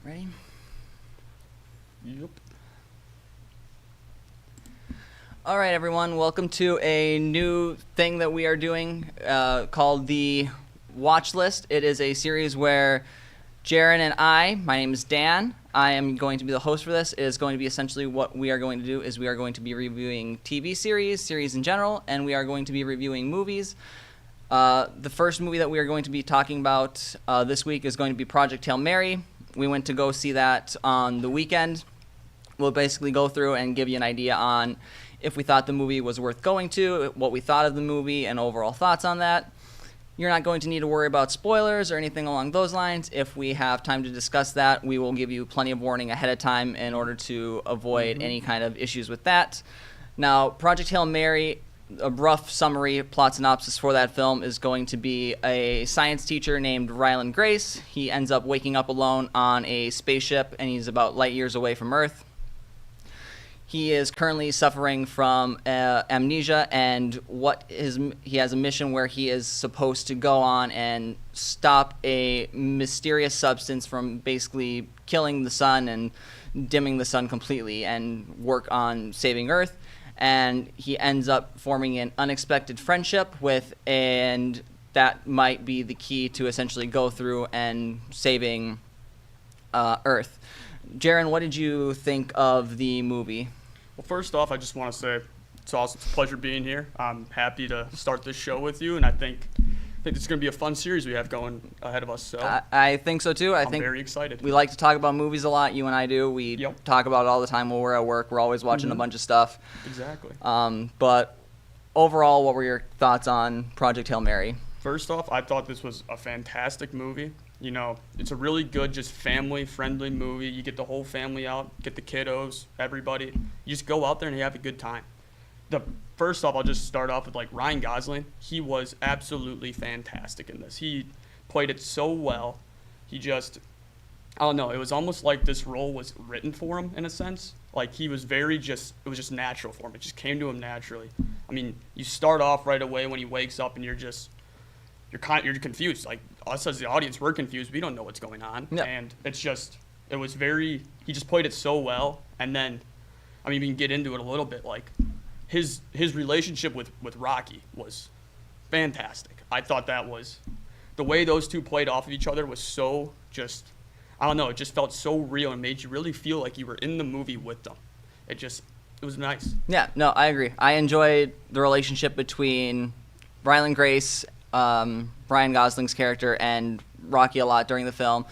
Ready? Yep. All right, everyone. Welcome to a new thing that we are doing called the Watch List. It is a series where Jarron and my name is Dan. I am going to be the host for this. It is going to be essentially what we are going to do is we are going to be reviewing TV series in general, and we are going to be reviewing movies. The first movie that we are going to be talking about this week is going to be Project Hail Mary. We went to go see that on the weekend. We'll basically go through and give you an idea on if we thought the movie was worth going to, what we thought of the movie, and overall thoughts on that. You're not going to need to worry about spoilers or anything along those lines. If we have time to discuss that, we will give you plenty of warning ahead of time in order to avoid any kind of issues with that. Now, Project Hail Mary, a rough summary, plot synopsis for that film is going to be a science teacher named Ryland Grace. He ends up waking up alone on a spaceship, and he's about light years away from Earth. He is currently suffering from amnesia, and he has a mission where he is supposed to go on and stop a mysterious substance from basically killing the sun and dimming the sun completely and work on saving Earth. And he ends up forming an unexpected friendship and that might be the key to essentially go through and saving Earth. Jarron, what did you think of the movie? Well, first off, I just want to say it's awesome. It's a pleasure being here. I'm happy to start this show with you, and I think it's going to be a fun series we have going ahead of us. So I think so too. I'm very excited. We like to talk about movies a lot. You and I do. We talk about it all the time when we're at work. We're always watching a bunch of stuff. Exactly. But overall, what were your thoughts on Project Hail Mary? First off, I thought this was a fantastic movie. You know, it's a really good, just family-friendly movie. You get the whole family out, get the kiddos, everybody. You just go out there and you have a good time. First off, I'll just start off with, Ryan Gosling. He was absolutely fantastic in this. He played it so well. I don't know, it was almost like this role was written for him in a sense. He was it was just natural for him. It just came to him naturally. I mean, you start off right away when he wakes up and you're confused. Us as the audience, we're confused. We don't know what's going on. Yep. And he just played it so well. And then, we can get into it a little bit. His relationship with Rocky was fantastic. I thought that was, the way those two played off of each other was so just, I don't know, it just felt so real and made you really feel like you were in the movie with them. It was nice. Yeah, no, I agree. I enjoyed the relationship between Ryland Grace, Ryan Gosling's character, and Rocky a lot during the film.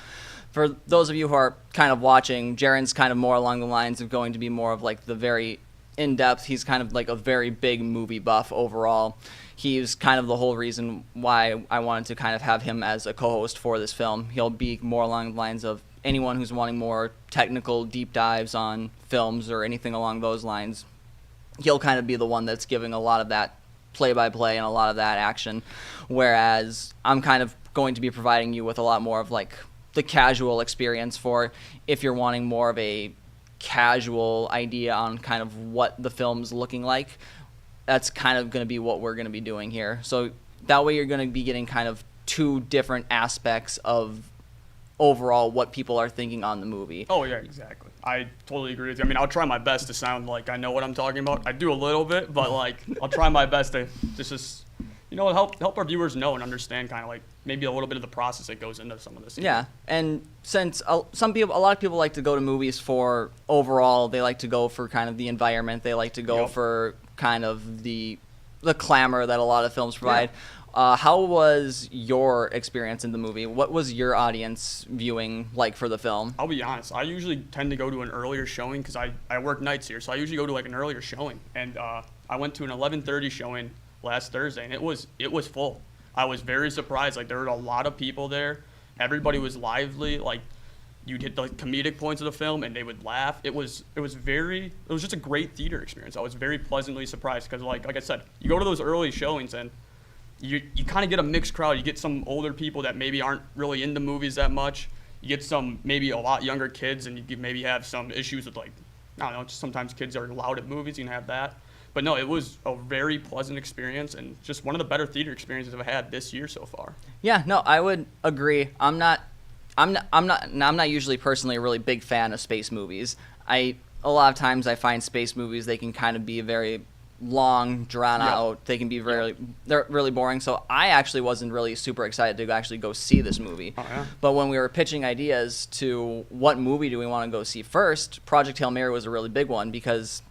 For those of you who are kind of watching, Jarron's kind of more along the lines of going to be more of the very in-depth. He's kind of a very big movie buff overall. He's kind of the whole reason why I wanted to kind of have him as a co-host for this film. He'll be more along the lines of anyone who's wanting more technical deep dives on films or anything along those lines. He'll kind of be the one that's giving a lot of that play-by-play and a lot of that action, whereas I'm kind of going to be providing you with a lot more of the casual experience for if you're wanting more of a casual idea on kind of what the film's looking like. That's kind of going to be what we're going to be doing here. So that way you're going to be getting kind of two different aspects of overall what people are thinking on the movie. Oh, yeah, exactly. I totally agree with you. I'll try my best to sound like I know what I'm talking about. I do a little bit, but I'll try my best to just help our viewers know and understand kind of maybe a little bit of the process that goes into some of this. Yeah, and since a lot of people like to go to movies for overall, they like to go for kind of the environment. They like to go for kind of the clamor that a lot of films provide. Yeah. How was your experience in the movie? What was your audience viewing like for the film? I'll be honest. I usually tend to go to an earlier showing because I work nights here. So I usually go to an earlier showing. And I went to an 11:30 showing last Thursday, and it was full. I was very surprised. There were a lot of people there. Everybody was lively. You'd hit the comedic points of the film, and they would laugh. It was just a great theater experience. I was very pleasantly surprised because, like I said, you go to those early showings and you kind of get a mixed crowd. You get some older people that maybe aren't really into movies that much. You get some maybe a lot younger kids, and you maybe have some issues with I don't know, just sometimes kids are loud at movies. You can have that. But no, it was a very pleasant experience and just one of the better theater experiences I've had this year so far. Yeah, no, I would agree. I'm I'm not usually personally a really big fan of space movies. A lot of times I find space movies, they can kind of be very long, drawn out. They can be they're really boring. So I actually wasn't really super excited to actually go see this movie. Oh, yeah. But when we were pitching ideas to what movie do we want to go see first, Project Hail Mary was a really big one because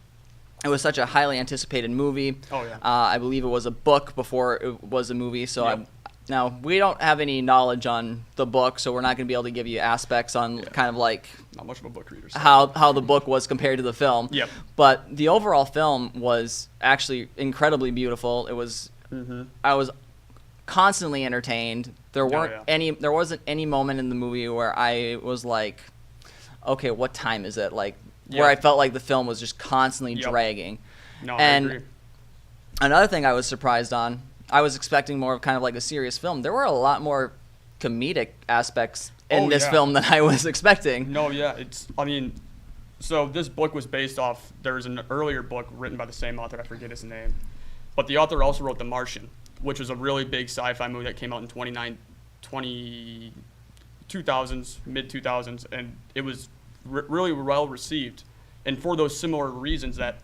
it was such a highly anticipated movie. Oh, yeah. I believe it was a book before it was a movie. So now, we don't have any knowledge on the book, so we're not going to be able to give you aspects on kind of like not much of a book reader. So. How the book was compared to the film. Yep. But the overall film was actually incredibly beautiful. It was I was constantly entertained. There wasn't any moment in the movie where I was like, okay, what time is it? Like where I felt like the film was just constantly dragging. No, and I agree. Another thing I was surprised on, I was expecting more of kind of like a serious film. There were a lot more comedic aspects in this film than I was expecting. No, yeah. So this book was based off, there's an earlier book written by the same author, I forget his name. But the author also wrote The Martian, which was a really big sci-fi movie that came out in 2000s, mid-2000s, and it was really well received. And for those similar reasons that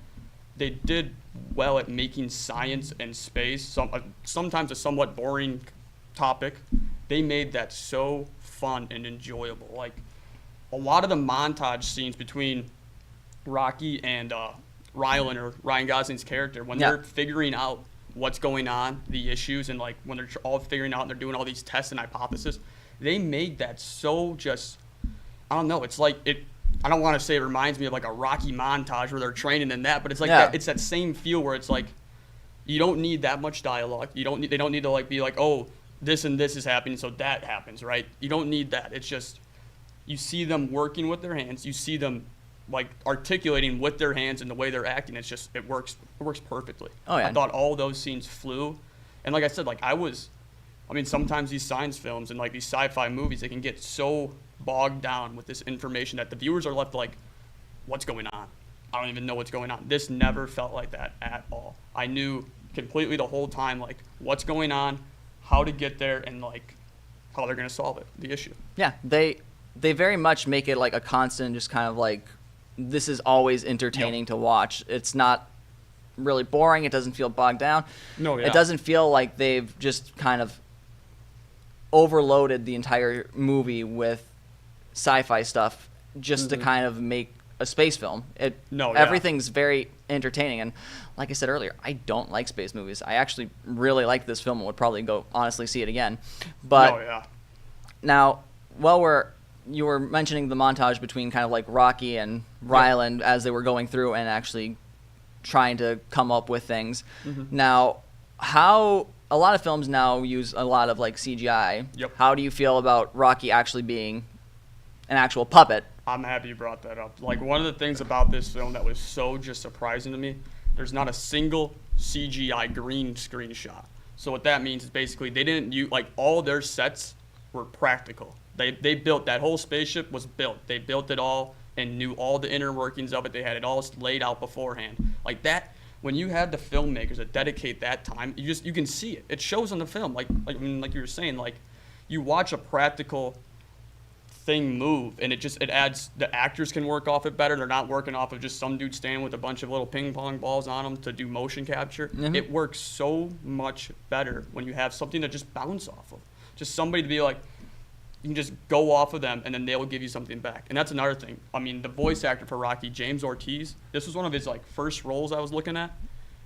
they did well at making science and space, sometimes a somewhat boring topic, they made that so fun and enjoyable. Like a lot of the montage scenes between Rocky and Rylan, or Ryan Gosling's character, when they're figuring out what's going on, the issues, and like when they're all figuring out and they're doing all these tests and hypotheses, they made that so just, I don't know, it's like I don't want to say it reminds me of like a Rocky montage where they're training and that, but it's like it's that same feel where it's like you don't need that much dialogue. They don't need to like be like, oh, this and this is happening, so that happens, right? You don't need that. It's just you see them working with their hands. You see them like articulating with their hands and the way they're acting. It's just it works perfectly. Oh yeah. I thought all those scenes flew, and like I said, like sometimes these science films and like these sci-fi movies, they can get so bogged down with this information that the viewers are left like, what's going on? I don't even know what's going on. This never felt like that at all. I knew completely the whole time, like, what's going on, how to get there, and like how they're going to solve it, the issue. Yeah, they very much make it like a constant, just kind of like, this is always entertaining to watch. It's not really boring. It doesn't feel bogged down. No, yeah. It doesn't feel like they've just kind of overloaded the entire movie with sci-fi stuff just to kind of make a space film. Everything's very entertaining, and like I said earlier, I don't like space movies. I actually really like this film and would probably go honestly see it again. But now, you were mentioning the montage between kind of like Rocky and Ryland as they were going through and actually trying to come up with things. Now, how a lot of films now use a lot of like CGI. How do you feel about Rocky actually being an actual puppet? I'm happy you brought that up. Like, one of the things about this film that was so just surprising to me, there's not a single CGI green screen shot. So what that means is basically they didn't use, like, all their sets were practical. They built, that whole spaceship was built. They built it all and knew all the inner workings of it. They had it all laid out beforehand. Like that, when you had the filmmakers that dedicate that time, you can see it. It shows on the film. Like you were saying, like, you watch a practical thing move, and it adds, the actors can work off it better. They're not working off of just some dude standing with a bunch of little ping pong balls on them to do motion capture. It works so much better when you have something to just bounce off of. Just somebody to be like, you can just go off of them, and then they'll give you something back. And that's another thing. I mean, the voice actor for Rocky, James Ortiz, this was one of his like first roles I was looking at.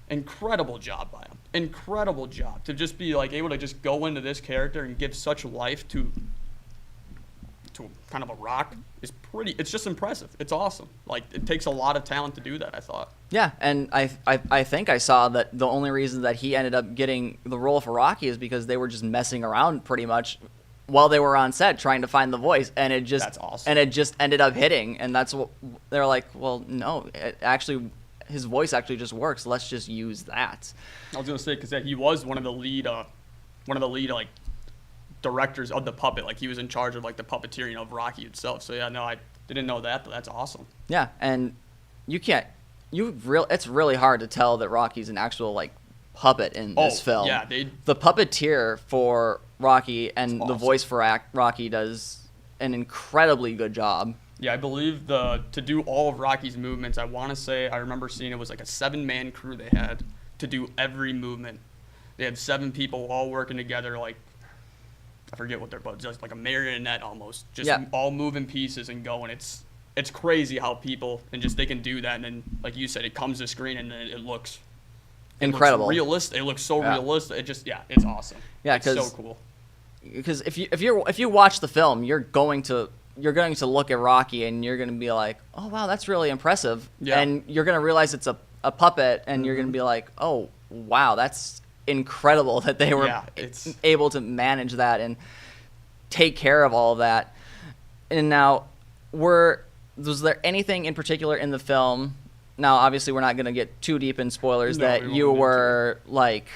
Incredible job by him. Incredible job to just be like able to just go into this character and give such life to kind of a rock is it's just impressive. It's awesome. Like, it takes a lot of talent to do that, I thought. Yeah, and I think I saw that the only reason that he ended up getting the role for Rocky is because they were just messing around pretty much while they were on set trying to find the voice, and that's awesome. And it just ended up hitting, and that's what they're like, well, no, his voice actually just works. Let's just use that. I was gonna say, because he was one of the lead like directors of the puppet. Like, he was in charge of like the puppeteering of Rocky itself. So yeah, no, I didn't know that, but that's awesome. Yeah, and it's really hard to tell that Rocky's an actual like puppet in this film. Yeah, the puppeteer for Rocky and the voice for Rocky does an incredibly good job. Yeah, I believe to do all of Rocky's movements, I want to say, I remember seeing it was like a 7-man crew they had to do every movement. They had 7 people all working together, like, I forget what they're called, just like a marionette almost, just all moving pieces and going. It's crazy how people, and just they can do that, and then, like you said, it comes to screen and then it looks incredible. It looks realistic. It looks so realistic. It's awesome. Yeah, it's so cool. Because if you watch the film, you're going to look at Rocky and you're going to be like, oh wow, that's really impressive. Yeah. And you're going to realize it's a puppet, and you're going to be like, oh wow, that's incredible that they were able to manage that and take care of all of that. And now, was there anything in particular in the film? Now, obviously, we're not going to get too deep in spoilers that you were like,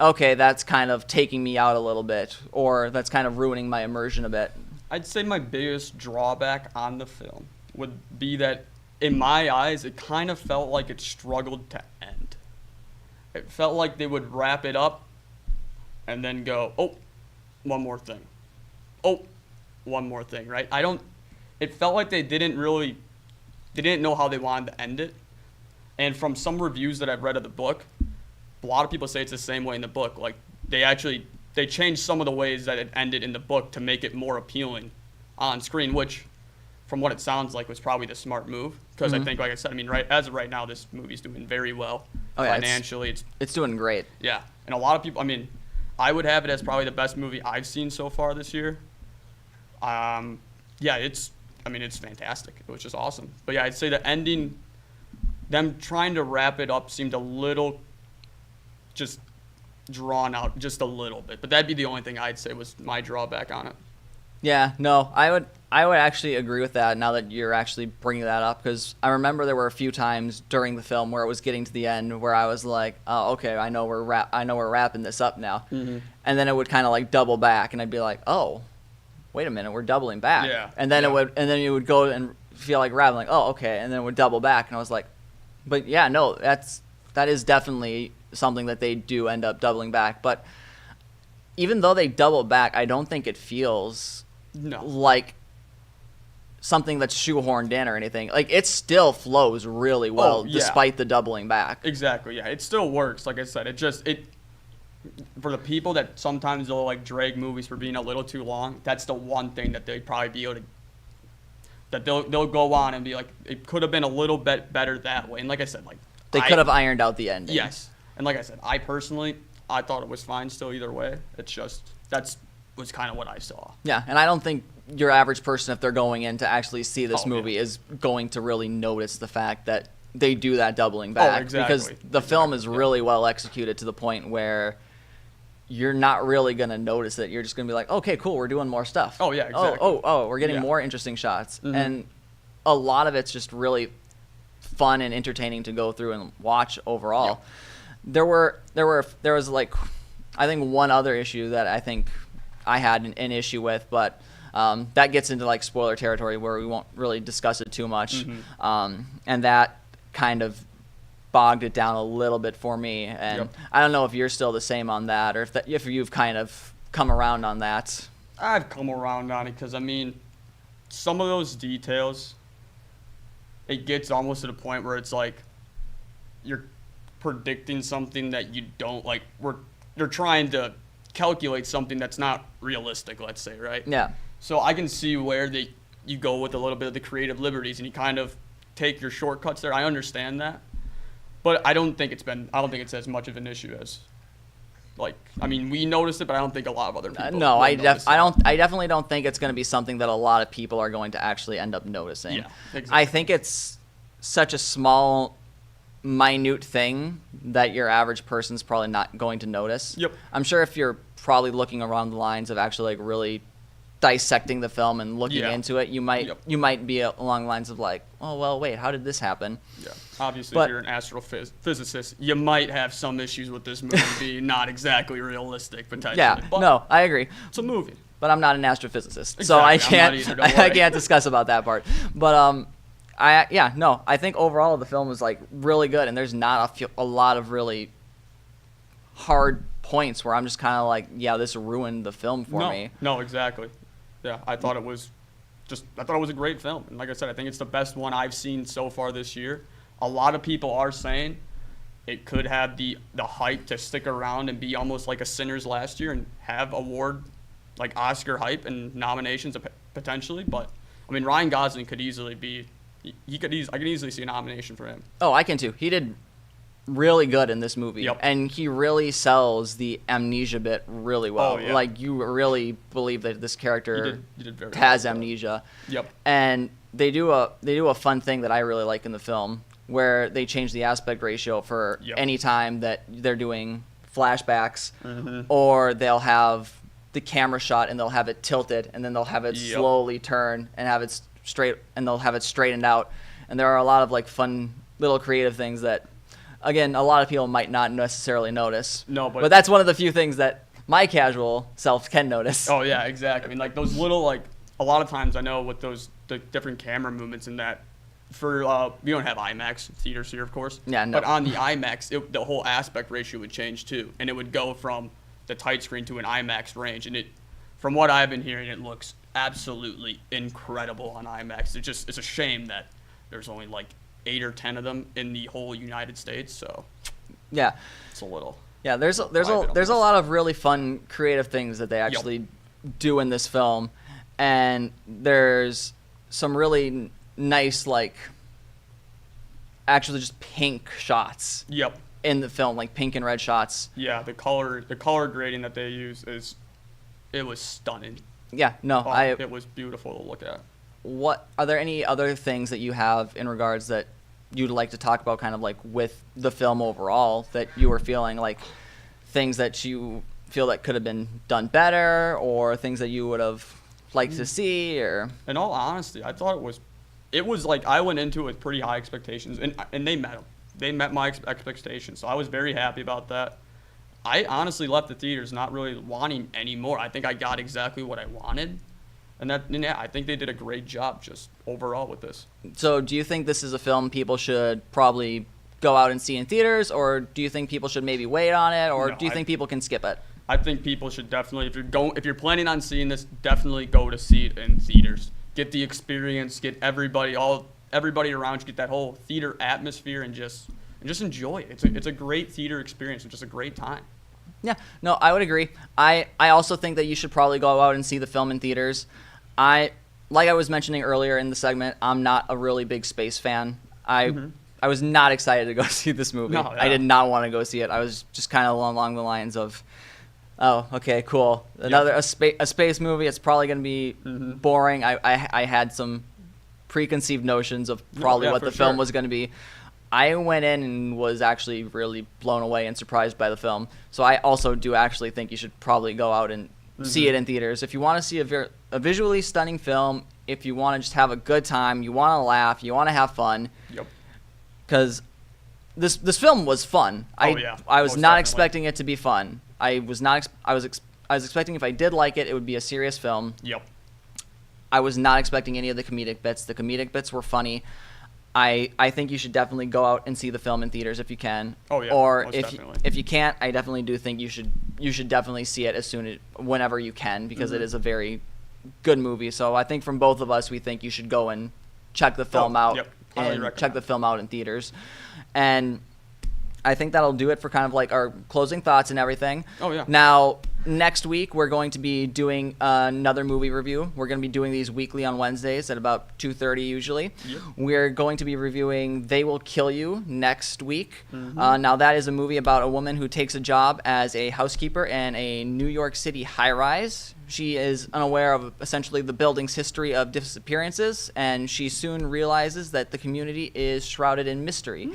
okay, that's kind of taking me out a little bit, or that's kind of ruining my immersion a bit. I'd say my biggest drawback on the film would be that, in my eyes, it kind of felt like it struggled to end. It felt like they would wrap it up and then go, oh, one more thing. Oh, one more thing, right? It felt like they didn't know how they wanted to end it. And from some reviews that I've read of the book, a lot of people say it's the same way in the book. Like, they changed some of the ways that it ended in the book to make it more appealing on screen, which, from what it sounds like, was probably the smart move. Because I think, like I said, as of right now, this movie's doing very well. Oh, yeah, financially. It's doing great. Yeah. And a lot of people, I would have it as probably the best movie I've seen so far this year. Yeah, it's fantastic. It was just awesome. But yeah, I'd say the ending, them trying to wrap it up seemed a little just drawn out just a little bit. But that'd be the only thing I'd say was my drawback on it. Yeah, no, I would actually agree with that now that you're actually bringing that up, because I remember there were a few times during the film where it was getting to the end where I was like, oh, okay, I know we're wrapping this up now. Mm-hmm. And then it would kind of like double back, and I'd be like, oh, wait a minute, we're doubling back. Yeah. And then it would go and feel like wrapping, like, oh, okay, and then it would double back, and I was like, but yeah, no, that is definitely something that they do end up doubling back. But even though they double back, I don't think it feels like something that's shoehorned in or anything. Like, it still flows really well despite the doubling back. Exactly, yeah. It still works. Like I said, it for the people that sometimes they'll like drag movies for being a little too long, that's the one thing that they'd probably be able to, that they'll go on and be like, it could have been a little bit better that way. And like I said, like, they could have ironed out the ending. Yes. And like I said, I thought it was fine still either way. It's just, was kind of what I saw. Yeah, and I don't think your average person, if they're going in to actually see this movie, is going to really notice the fact that they do that doubling back. Oh, exactly. Because the film is really well executed to the point where you're not really going to notice it. You're just going to be like, okay, cool, we're doing more stuff. Oh, yeah, exactly. Oh, we're getting more interesting shots. Mm-hmm. And a lot of it's just really fun and entertaining to go through and watch overall. Yep. There was like, I think one other issue that I think I had an issue with, but that gets into like spoiler territory where we won't really discuss it too much. Mm-hmm. And that kind of bogged it down a little bit for me. And I don't know if you're still the same on that, or if you've kind of come around on that. I've come around on it because, some of those details, it gets almost to the point where it's like you're predicting something that you don't like. They're trying to calculate something that's not realistic, let's say, right? Yeah. So I can see where you go with a little bit of the creative liberties and you kind of take your shortcuts there. I understand that. But I don't think it's as much of an issue as, we noticed it, but I don't think a lot of other people. No, I definitely don't think it's going to be something that a lot of people are going to actually end up noticing. Yeah, exactly. I think it's such a small, minute thing that your average person's probably not going to notice. Yep. I'm sure if you're probably looking around the lines of actually really dissecting the film and looking into it, you might be along the lines of like, oh well, wait, how did this happen? Yeah. Obviously, if you're an astrophysicist, you might have some issues with this movie being not exactly realistic potentially. Yeah. But no, I agree. It's a movie. But I'm not an astrophysicist, exactly. so I I can't discuss about that part. But I think overall the film was like really good, and there's not a lot of really hard points where I'm just kind of like, yeah, this ruined the film for me. No, exactly. Yeah, I thought it was I thought it was a great film. And like I said, I think it's the best one I've seen so far this year. A lot of people are saying it could have the hype to stick around and be almost like a Sinners last year and have award like Oscar hype and nominations potentially. But I mean, Ryan Gosling could easily be. I could easily see a nomination for him. Oh, I can too. He did really good in this movie. Yep. And he really sells the amnesia bit really well. Oh, yeah. Like, you really believe that this character He did very has well. amnesia. Yep. And they do a fun thing that I really like in the film, where they change the aspect ratio for any time that they're doing flashbacks, or they'll have the camera shot and they'll have it tilted, and then they'll have it slowly turn and have it straight, and they'll have it straightened out. And there are a lot of like fun little creative things that, again, a lot of people might not necessarily notice. No, but that's one of the few things that my casual self can notice. Oh yeah, exactly. I mean, like those little, like, a lot of times I know with the different camera movements and that. For we don't have IMAX theaters here, of course. Yeah, no. But on the IMAX, the whole aspect ratio would change too, and it would go from the tight screen to an IMAX range. And from what I've been hearing, it looks absolutely incredible on IMAX. It's a shame that there's only like 8 or 10 of them in the whole United States. So yeah, it's a little. Yeah, there's a lot of really fun creative things that they actually do in this film, and there's some really nice, like, actually just pink shots in the film, like pink and red shots. Yeah, the color grading that they use it was stunning. Yeah, no, it was beautiful to look at. What are there any other things that you have in regards that you'd like to talk about, kind of like with the film overall, that you were feeling like things that you feel that could have been done better, or things that you would have liked to see? Or in all honesty, I thought it was like I went into it with pretty high expectations, and they met them. They met my expectations, so I was very happy about that. I honestly left the theaters not really wanting any more. I think I got exactly what I wanted, and I think they did a great job just overall with this. So do you think this is a film people should probably go out and see in theaters, or do you think people should maybe wait on it, or do you think people can skip it? I think people should definitely, if you're planning on seeing this, definitely go to see it in theaters. Get the experience, get everybody around you, get that whole theater atmosphere, and just enjoy it. It's a great theater experience. It's just a great time. Yeah, no, I would agree. I also think that you should probably go out and see the film in theaters. Like I was mentioning earlier in the segment, I'm not a really big space fan. I was not excited to go see this movie. No, yeah. I did not want to go see it. I was just kind of along the lines of, oh, okay, cool. A space movie. It's probably going to be boring. I had some preconceived notions of probably what the film was going to be. I went in and was actually really blown away and surprised by the film. So I also do actually think you should probably go out and see it in theaters. If you want to see a visually stunning film, if you want to just have a good time, you want to laugh, you want to have fun. Yep. Because this film was fun. I was Most not definitely. expecting it to be fun. I was expecting if I did like it, it would be a serious film. Yep. I was not expecting any of the comedic bits. The comedic bits were funny. I think you should definitely go out and see the film in theaters if you can. Oh yeah. Or most if definitely. if you can't, I definitely do think you should definitely see it whenever you can, because it is a very good movie. So I think from both of us, we think you should go and check the film out Highly and recommend. check the film out in theaters. And I think that'll do it for kind of like our closing thoughts and everything. Oh, yeah. Now, next week, we're going to be doing another movie review. We're going to be doing these weekly on Wednesdays at about 2:30 usually. Yep. We're going to be reviewing They Will Kill You next week. Now, that is a movie about a woman who takes a job as a housekeeper in a New York City high-rise. She is unaware of essentially the building's history of disappearances, and she soon realizes that the community is shrouded in mystery.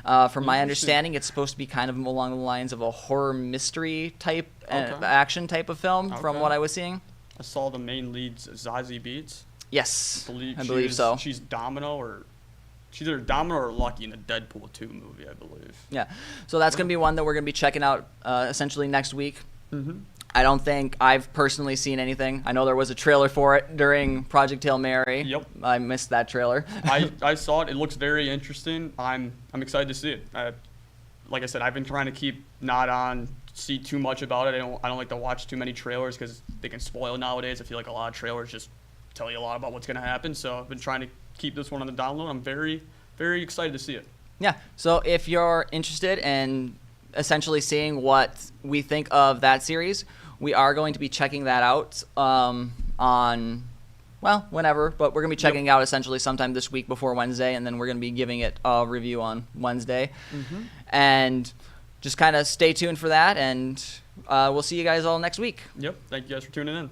From my understanding, it's supposed to be kind of along the lines of a horror mystery type, action type of film, from what I was seeing. I saw the main lead's Zazie Beetz. Yes, I I believe so. She's she's either Domino or Lucky in the Deadpool 2 movie, I believe. Yeah, so that's going to be one that we're going to be checking out essentially next week. I don't think I've personally seen anything. I know there was a trailer for it during Project Hail Mary. Yep. I missed that trailer. I saw it. It looks very interesting. I'm excited to see it. Like I said, I've been trying to keep see too much about it. I don't like to watch too many trailers because they can spoil nowadays. I feel like a lot of trailers just tell you a lot about what's going to happen. So I've been trying to keep this one on the download. I'm very, very excited to see it. Yeah. So if you're interested in essentially seeing what we think of that series, we are going to be checking that out on, well, whenever, but we're going to be checking out essentially sometime this week before Wednesday, and then we're going to be giving it a review on Wednesday. And just kind of stay tuned for that, and we'll see you guys all next week. Yep. Thank you guys for tuning in.